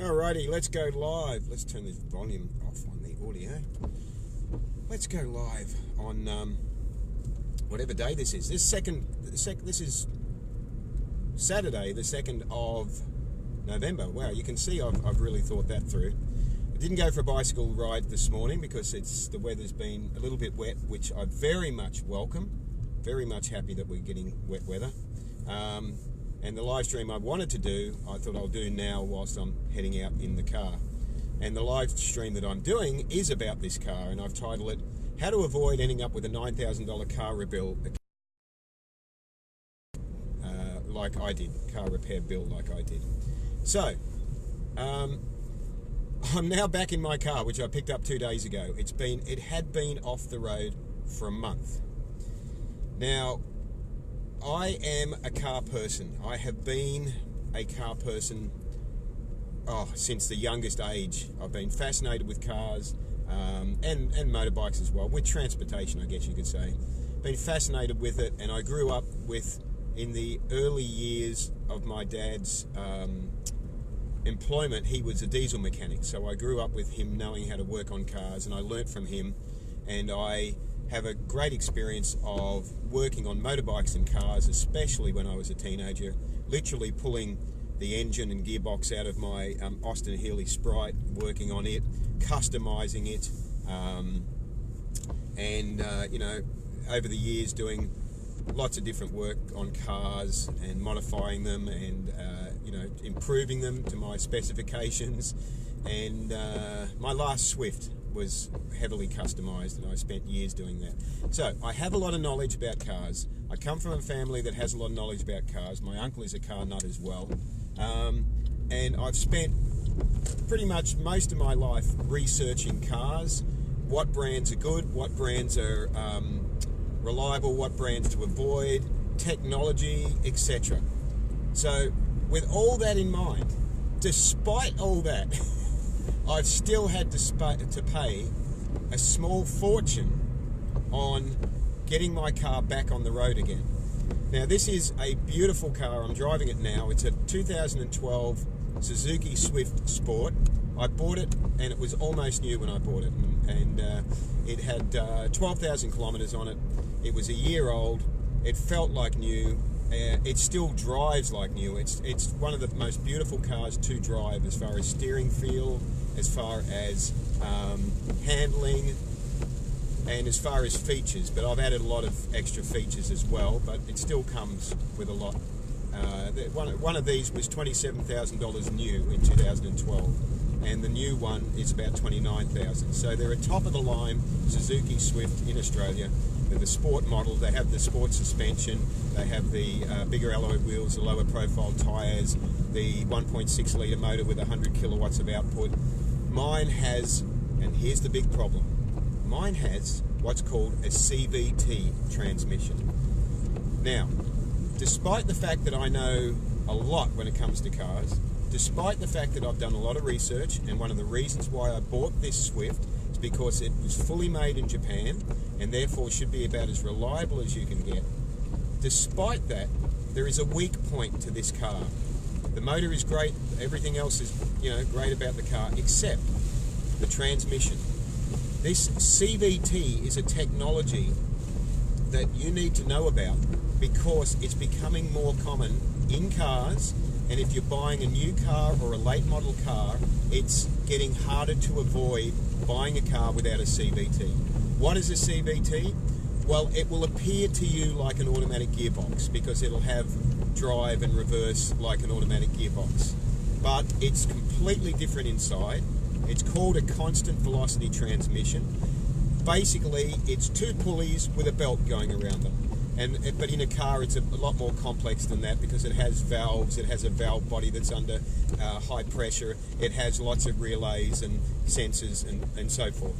Alrighty, let's go live. Let's turn this volume off on the audio. Let's go live on whatever day this is. This is Saturday, the 2nd of November. Wow, you can see I've really thought that through. I didn't go for a bicycle ride this morning because the weather's been a little bit wet, which I very much welcome. Very much happy that we're getting wet weather. And the live stream I wanted to do, I thought I'll do now whilst I'm heading out in the car. And the live stream that I'm doing is about this car, and I've titled it, How to Avoid Ending Up with a $9,000 car rebuild like I did, car repair bill like I did. So, I'm now back in my car, which I picked up 2 days ago. It had been off the road for a month. Now, I am a car person. I have been a car person since the youngest age. I've been fascinated with cars and motorbikes as well, with transportation, I guess you could say. Been fascinated with it, and I grew up in the early years of my dad's employment, he was a diesel mechanic, so I grew up with him knowing how to work on cars, and I learnt from him, and I have a great experience of working on motorbikes and cars, especially when I was a teenager, literally pulling the engine and gearbox out of my Austin Healey Sprite, working on it, customizing it, over the years doing lots of different work on cars and modifying them and improving them to my specifications. And my last Swift was heavily customized, and I spent years doing that. So I have a lot of knowledge about cars. I come from a family that has a lot of knowledge about cars. My uncle is a car nut as well, and I've spent pretty much most of my life researching cars, what brands are good, what brands are reliable, what brands to avoid, technology, etc. So with all that in mind, despite all that, I've still had to pay a small fortune on getting my car back on the road again. Now, this is a beautiful car. I'm driving it now. It's a 2012 Suzuki Swift Sport. I bought it, and it was almost new when I bought it. And it had 12,000 kilometers on it. It was a year old. It felt like new. It still drives like new. It's one of the most beautiful cars to drive as far as steering feel, as far as handling, and as far as features. But I've added a lot of extra features as well, but it still comes with a lot. One of these was $27,000 new in 2012, and the new one is about $29,000. So they're a top-of-the-line Suzuki Swift in Australia. They're the sport model. They have the sport suspension. They have the bigger alloy wheels, the lower profile tyres, the 1.6 litre motor with 100 kilowatts of output. Mine has, and here's the big problem, mine has what's called a CVT transmission. Now, despite the fact that I know a lot when it comes to cars, despite the fact that I've done a lot of research, and one of the reasons why I bought this Swift is because it was fully made in Japan and therefore should be about as reliable as you can get. Despite that, there is a weak point to this car. The motor is great, everything else is great about the car, except the transmission. This CVT is a technology that you need to know about because it's becoming more common in cars, and if you're buying a new car or a late model car, it's getting harder to avoid buying a car without a CVT. What is a CVT? Well, it will appear to you like an automatic gearbox because it'll have drive and reverse like an automatic gearbox. But it's completely different inside. It's called a constant velocity transmission. Basically, it's two pulleys with a belt going around them. But in a car, it's a lot more complex than that because it has valves, it has a valve body that's under high pressure, it has lots of relays and sensors and so forth.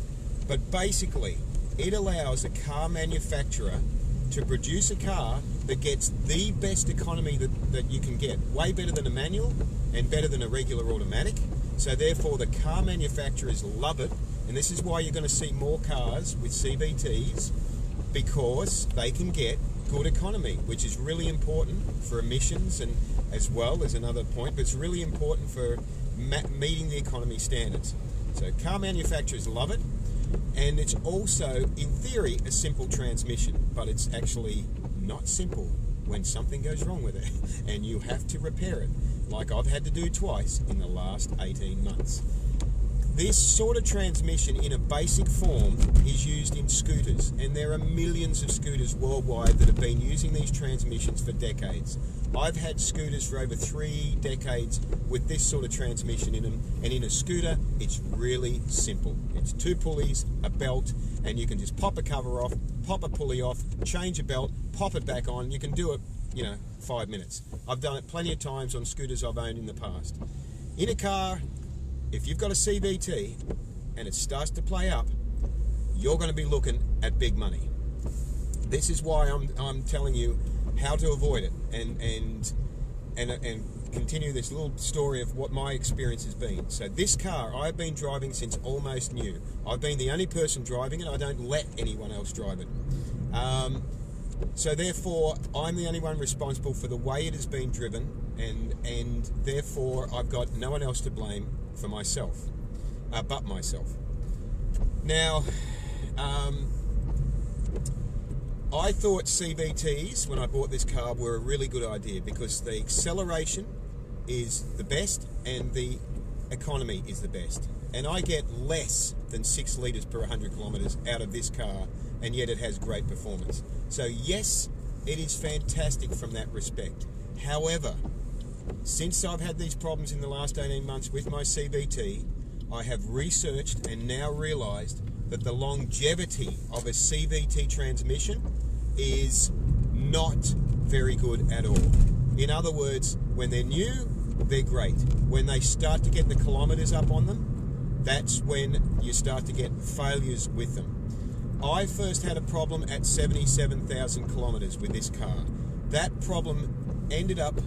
But basically, it allows a car manufacturer to produce a car that gets the best economy that you can get, way better than a manual and better than a regular automatic. So therefore, the car manufacturers love it, and this is why you're going to see more cars with CVTs, because they can get good economy, which is really important for emissions, and as well as another point, but it's really important for meeting the economy standards. So car manufacturers love it, and it's also, in theory, a simple transmission, but it's actually not simple when something goes wrong with it and you have to repair it, like I've had to do twice in the last 18 months. This sort of transmission in a basic form is used in scooters, and there are millions of scooters worldwide that have been using these transmissions for decades. I've had scooters for over 3 decades with this sort of transmission in them, and in a scooter it's really simple. It's 2 pulleys, a belt, and you can just pop a cover off, pop a pulley off, change a belt, pop it back on. You can do it, 5 minutes. I've done it plenty of times on scooters I've owned in the past. In a car, if you've got a CVT and it starts to play up, you're going to be looking at big money. This is why I'm telling you how to avoid it and continue this little story of what my experience has been. So this car I've been driving since almost new. I've been the only person driving it. I don't let anyone else drive it. So therefore, I'm the only one responsible for the way it has been driven, and therefore I've got no one else to blame for myself, but myself. Now, I thought CVTs, when I bought this car, were a really good idea because the acceleration is the best and the economy is the best. And I get less than 6 litres per 100 kilometres out of this car, and yet it has great performance. So yes, it is fantastic from that respect. However, since I've had these problems in the last 18 months with my CVT, I have researched and now realised that the longevity of a CVT transmission is not very good at all. In other words, when they're new, they're great. When they start to get the kilometres up on them, that's when you start to get failures with them. I first had a problem at 77,000 kilometres with this car. That problem ended up...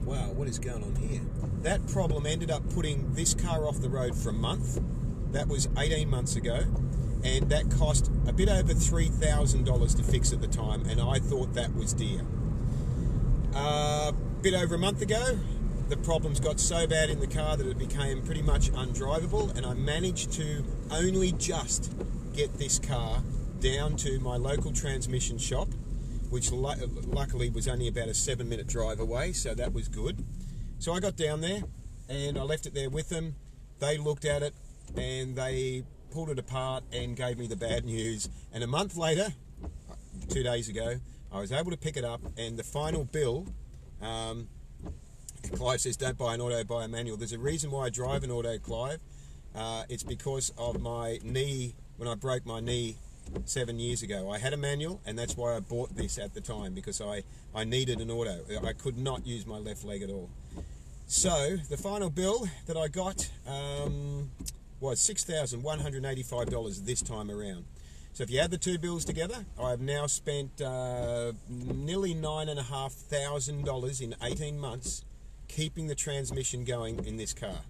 Wow, what is going on here? That problem ended up putting this car off the road for a month. That was 18 months ago, and that cost a bit over $3,000 to fix at the time, and I thought that was dear. A bit over a month ago, the problems got so bad in the car that it became pretty much undrivable, and I managed to only just get this car down to my local transmission shop, which luckily was only about a 7-minute drive away, so that was good. So I got down there and I left it there with them. They looked at it and they pulled it apart and gave me the bad news. And a month later, 2 days ago, I was able to pick it up, and the final bill, Clive says don't buy an auto, buy a manual. There's a reason why I drive an auto, Clive. It's because of my knee. When I broke my knee 7 years ago, I had a manual, and that's why I bought this at the time, because I needed an auto. I could not use my left leg at all. So the final bill that I got was $6,185 this time around. So if you add the 2 bills together, I've now spent nearly $9,500 in 18 months keeping the transmission going in this car.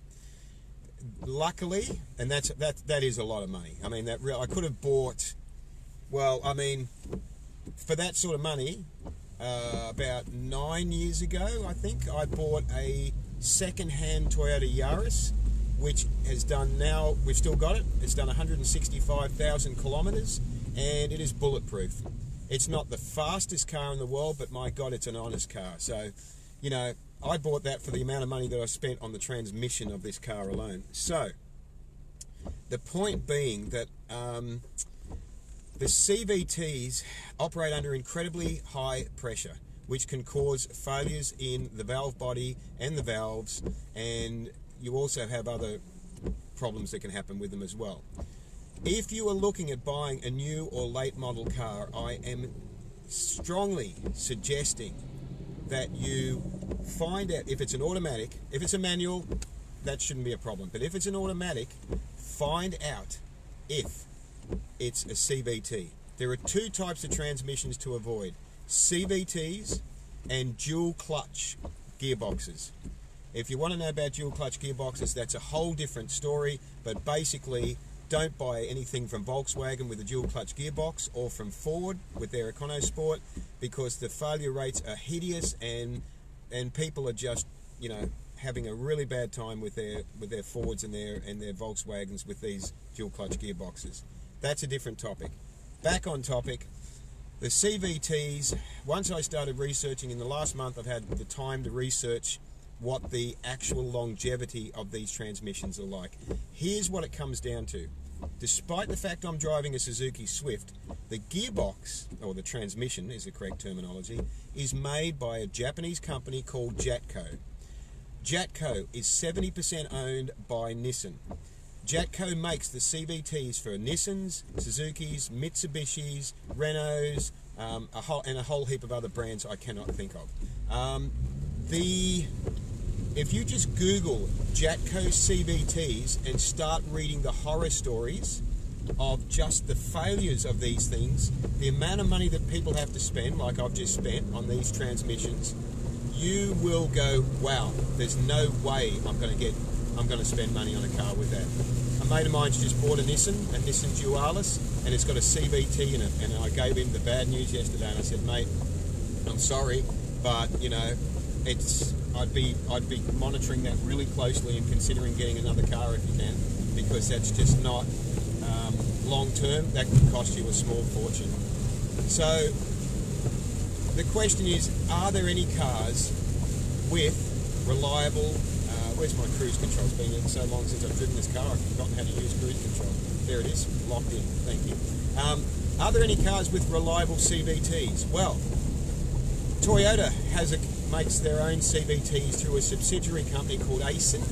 Luckily, and that is a lot of money. I mean, I could have bought, well, I mean, for that sort of money, about 9 years ago, I think, I bought a second-hand Toyota Yaris, which has done now, we've still got it, it's done 165,000 kilometres, and it is bulletproof. It's not the fastest car in the world, but my God, it's an honest car. So, I bought that for the amount of money that I spent on the transmission of this car alone. So, the point being that the CVTs operate under incredibly high pressure, which can cause failures in the valve body and the valves, and you also have other problems that can happen with them as well. If you are looking at buying a new or late model car, I am strongly suggesting that you find out if it's an automatic. If it's a manual, that shouldn't be a problem. But if it's an automatic, find out if it's a CVT. There are 2 types of transmissions to avoid: CVTs and dual clutch gearboxes. If you want to know about dual clutch gearboxes, that's a whole different story, but basically don't buy anything from Volkswagen with a dual clutch gearbox or from Ford with their EconoSport, because the failure rates are hideous, and people are just, having a really bad time with their Fords and their Volkswagens with these dual clutch gearboxes. That's a different topic. Back on topic, the CVTs, once I started researching in the last month, I've had the time to research what the actual longevity of these transmissions are like. Here's what it comes down to. Despite the fact I'm driving a Suzuki Swift, the gearbox, or the transmission is the correct terminology, is made by a Japanese company called JATCO. JATCO is 70% owned by Nissan. JATCO makes the CVTs for Nissans, Suzukis, Mitsubishis, Renaults, and a whole heap of other brands I cannot think of. If you just Google JATCO CVTs and start reading the horror stories of just the failures of these things, the amount of money that people have to spend, like I've just spent on these transmissions, you will go, wow, there's no way I'm going to spend money on a car with that. A mate of mine's just bought a Nissan Dualis, and it's got a CVT in it, and I gave him the bad news yesterday, and I said, mate, I'm sorry, but you know, I'd be monitoring that really closely and considering getting another car if you can, because that's just not long term. That could cost you a small fortune. So the question is, are there any cars with reliable, where's my cruise control? It's been so long since I've driven this car, I've forgotten how to use cruise control. There it is, locked in, thank you. Are there any cars with reliable CVTs? Well, Toyota makes their own CVTs through a subsidiary company called ASIN,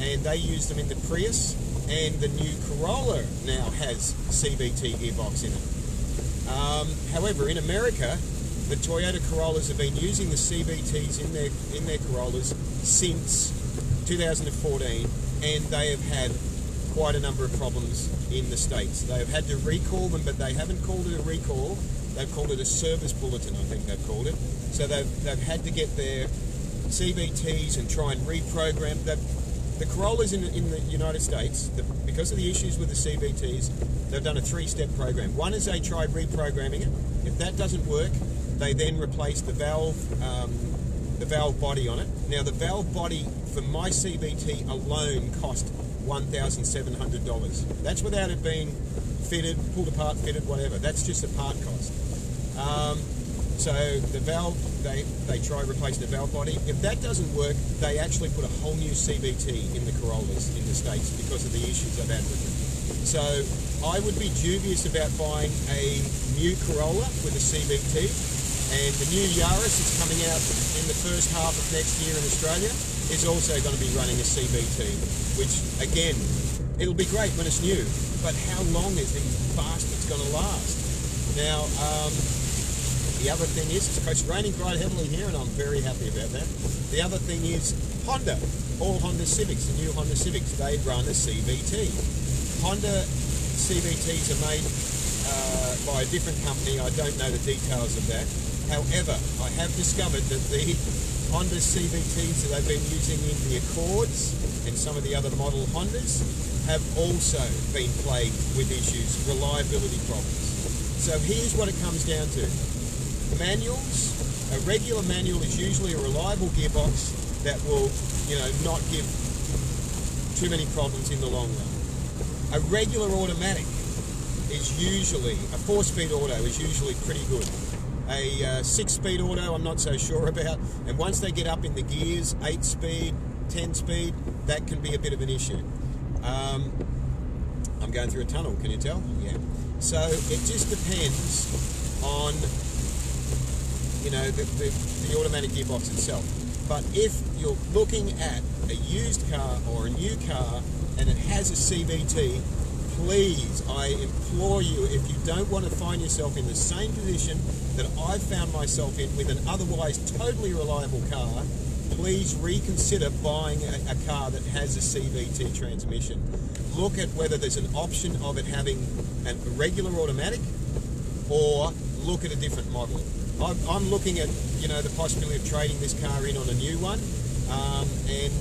and they use them in the Prius, and the new Corolla now has CVT gearbox in it. However, in America, the Toyota Corollas have been using the CVTs in their Corollas since 2014, and they have had quite a number of problems in the States. They have had to recall them, but they haven't called it a recall. They've called it a service bulletin, I think they've called it. So they've had to get their CVTs and try and reprogram. The Corollas in the United States, because of the issues with the CVTs, they've done a 3-step program. One is they try reprogramming it. If that doesn't work, they then replace the valve body on it. Now, the valve body for my CVT alone cost $1,700. That's without it being fitted, pulled apart, fitted, whatever. That's just a part cost. So the valve, they try replacing the valve body. If that doesn't work, they actually put a whole new CVT in the Corollas in the States because of the issues I've had with them. So I would be dubious about buying a new Corolla with a CVT, and the new Yaris that's coming out in the first half of next year in Australia is also going to be running a CVT, which again, it'll be great when it's new, but how long is these bastards going to last? Now, the other thing is, it's raining quite heavily here, and I'm very happy about that. The other thing is Honda. All Honda Civics, the new Honda Civics, they run a CVT. Honda CVTs are made by a different company. I don't know the details of that. However, I have discovered that the Honda CVTs that they've been using in the Accords and some of the other model Hondas have also been plagued with issues, reliability problems. So here's what it comes down to. Manuals, a regular manual is usually a reliable gearbox that will, not give too many problems in the long run. A regular automatic is usually, a 4-speed auto is usually pretty good. A 6-speed auto I'm not so sure about, and once they get up in the gears, 8-speed, 10-speed, that can be a bit of an issue. I'm going through a tunnel, can you tell? Yeah. So it just depends on the automatic gearbox itself. But if you're looking at a used car or a new car and it has a CVT, please, I implore you, if you don't want to find yourself in the same position that I've found myself in with an otherwise totally reliable car, please reconsider buying a car that has a CVT transmission. Look at whether there's an option of it having a regular automatic, or look at a different model. I'm looking at, the possibility of trading this car in on a new one, and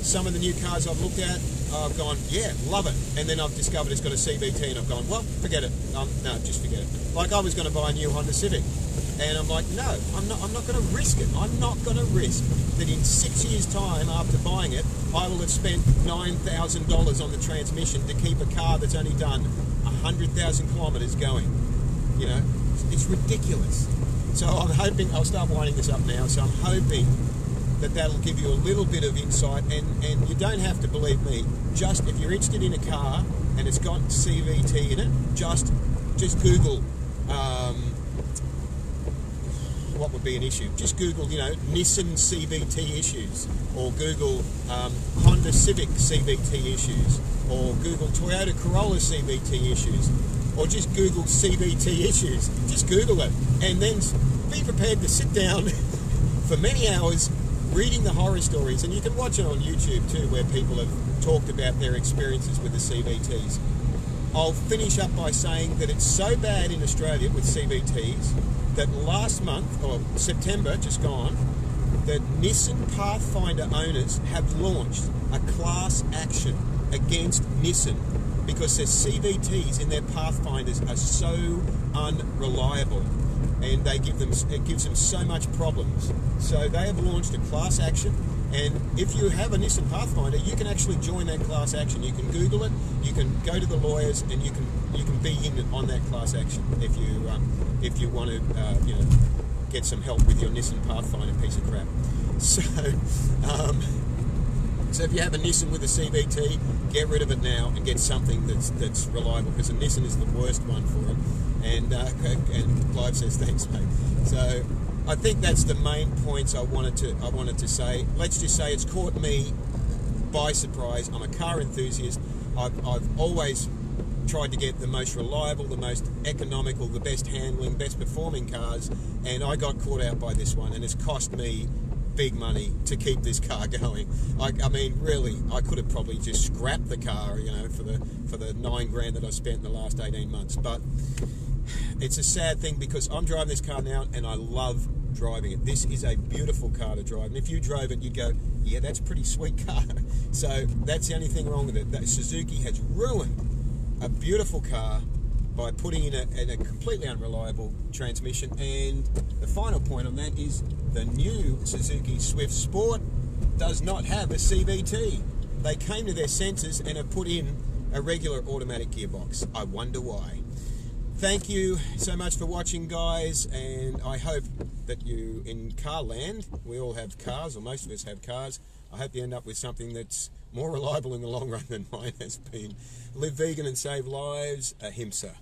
some of the new cars I've looked at, I've gone, yeah, love it. And then I've discovered it's got a CVT, and I've gone, well, forget it. No, just forget it. Like, I was going to buy a new Honda Civic, and I'm like, no, I'm not going to risk it. I'm not going to risk that in 6 years' time after buying it, I will have spent $9,000 on the transmission to keep a car that's only done 100,000 kilometres going. You know, it's ridiculous. So I'm hoping, I'll start winding this up now, so I'm hoping that that'll give you a little bit of insight, and you don't have to believe me. Just if you're interested in a car and it's got CVT in it, just Google what would be an issue. Just Google, you know, Nissan CVT issues, or Google Honda Civic CVT issues, or Google Toyota Corolla CVT issues, or just Google CVT issues. Just Google it, and then be prepared to sit down for many hours reading the horror stories. And you can watch it on YouTube too, where people have talked about their experiences with the CVTs. I'll finish up by saying that it's so bad in Australia with CVTs that last month, or September, just gone, that Nissan Pathfinder owners have launched a class action against Nissan because their CVTs in their Pathfinders are so unreliable, and it gives them so much problems. So they have launched a class action, and if you have a Nissan Pathfinder, you can actually join that class action. You can Google it, you can go to the lawyers, and you can be in on that class action if you want to get some help with your Nissan Pathfinder piece of crap. So so if you have a Nissan with a CVT, get rid of it now and get something that's reliable, because a Nissan is the worst one for it. And Clive says thanks, mate. So I think that's the main points I wanted to say. Let's just say it's caught me by surprise. I'm a car enthusiast. I've always tried to get the most reliable, the most economical, the best handling, best performing cars, and I got caught out by this one, and it's cost me big money to keep this car going. I mean, really, I could have probably just scrapped the car, you know, for the $9,000 that I spent in the last 18 months. But it's a sad thing, because I'm driving this car now and I love driving it. This is a beautiful car to drive, and if you drove it, you'd go, yeah, that's a pretty sweet car. So that's the only thing wrong with it. That Suzuki has ruined a beautiful car by putting in a completely unreliable transmission. And the final point on that is the new Suzuki Swift Sport does not have a CVT. They came to their senses and have put in a regular automatic gearbox. I wonder why. Thank you so much for watching, guys, and I hope that you, in car land, we all have cars, or most of us have cars, I hope you end up with something that's more reliable in the long run than mine has been. Live vegan and save lives. Ahimsa.